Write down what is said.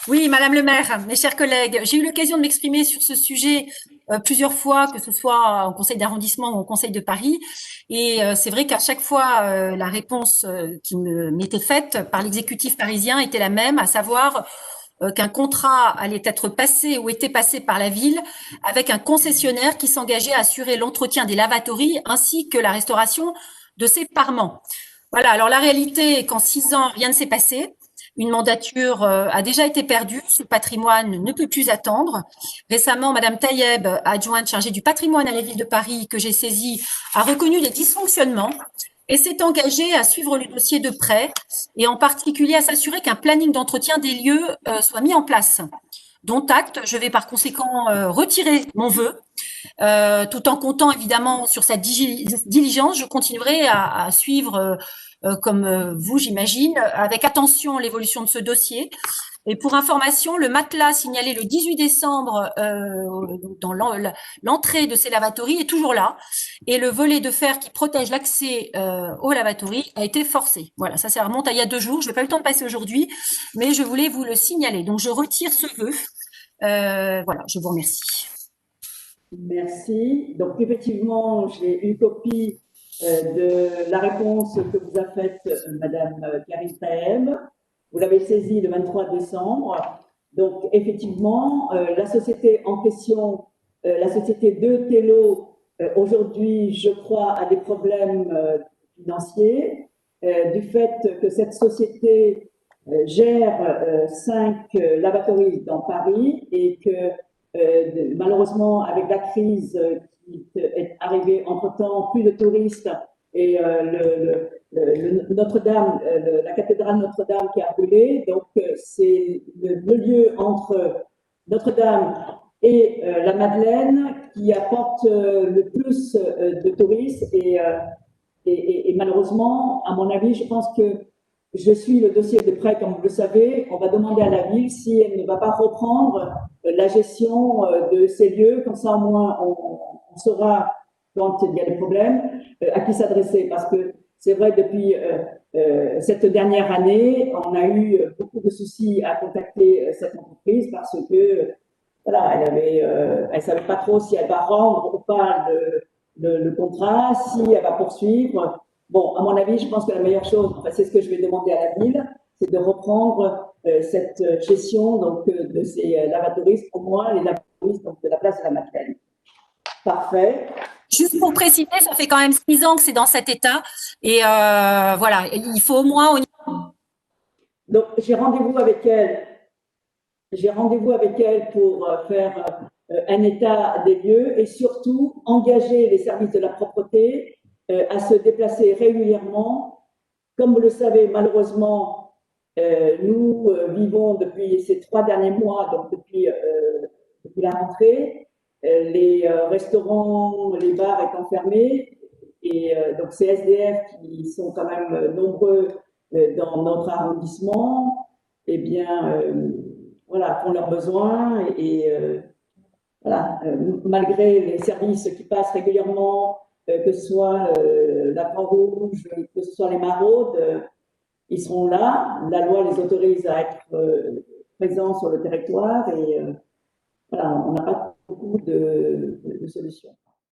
Oui, Madame le maire, mes chers collègues, j'ai eu l'occasion de m'exprimer sur ce sujet plusieurs fois, que ce soit au conseil d'arrondissement ou au conseil de Paris. Et c'est vrai qu'à chaque fois, la réponse m'était faite par l'exécutif parisien était la même, à savoir qu'un contrat allait être passé ou était passé par la ville avec un concessionnaire qui s'engageait à assurer l'entretien des lavatories ainsi que la restauration de ces parements. Voilà, alors la réalité est qu'en 6 ans, rien ne s'est passé. Une mandature a déjà été perdue, ce patrimoine ne peut plus attendre. Récemment, Madame Taïeb, adjointe chargée du patrimoine à la ville de Paris, que j'ai saisie, a reconnu les dysfonctionnements et s'est engagée à suivre le dossier de près et en particulier à s'assurer qu'un planning d'entretien des lieux soit mis en place. Dont acte, je vais par conséquent retirer mon vœu tout en comptant évidemment sur cette diligence. Je continuerai à suivre, comme vous, j'imagine, avec attention l'évolution de ce dossier. Et pour information, le matelas signalé le 18 décembre dans l'entrée de ces lavatories est toujours là. Et le volet de fer qui protège l'accès aux lavatories a été forcé. Voilà, ça remonte à il y a 2 jours. Je n'ai pas eu le temps de passer aujourd'hui, mais je voulais vous le signaler. Donc je retire ce vœu. Voilà, je vous remercie. Merci. Donc, effectivement, j'ai une copie de la réponse que vous a faite Madame Karim Taeb. Vous l'avez saisie le 23 décembre. Donc, effectivement, la société en question, la société de Tello, aujourd'hui, je crois, a des problèmes financiers du fait que cette société gère 5 lavatories dans Paris et que malheureusement, avec la crise qui est arrivée entre-temps, plus de touristes et Notre-Dame, la cathédrale Notre-Dame qui a brûlé. Donc, c'est le lieu entre Notre-Dame et la Madeleine qui apporte le plus de touristes. Et malheureusement, à mon avis, je pense que je suis le dossier de près, comme vous le savez. On va demander à la ville si elle ne va pas reprendre la gestion de ces lieux. Comme ça, au moins, on saura quand il y a des problèmes à qui s'adresser. Parce que c'est vrai, depuis cette dernière année, on a eu beaucoup de soucis à contacter cette entreprise parce que voilà, elle savait pas trop si elle va rendre ou pas le contrat, si elle va poursuivre. Bon, à mon avis, je pense que la meilleure chose, enfin, c'est ce que je vais demander à la ville, c'est de reprendre cette gestion donc, de ces lavatories, au moins les lavatories donc, de la place de la Madeleine. Parfait. Juste pour préciser, ça fait quand même 6 ans que c'est dans cet état. Et voilà, il faut au moins. Donc, j'ai rendez-vous avec elle. J'ai rendez-vous avec elle pour faire un état des lieux et surtout engager les services de la propreté à se déplacer régulièrement. Comme vous le savez, malheureusement, nous vivons depuis ces 3 derniers mois, donc depuis la rentrée, les restaurants, les bars étant fermés, et donc ces SDF qui sont quand même nombreux dans notre arrondissement, eh bien, voilà, font leurs besoins voilà, malgré les services qui passent régulièrement, que ce soit la Croix-Rouge, que ce soit les maraudes, ils seront là. La loi les autorise à être présents sur le territoire et voilà, on n'a pas beaucoup de solutions.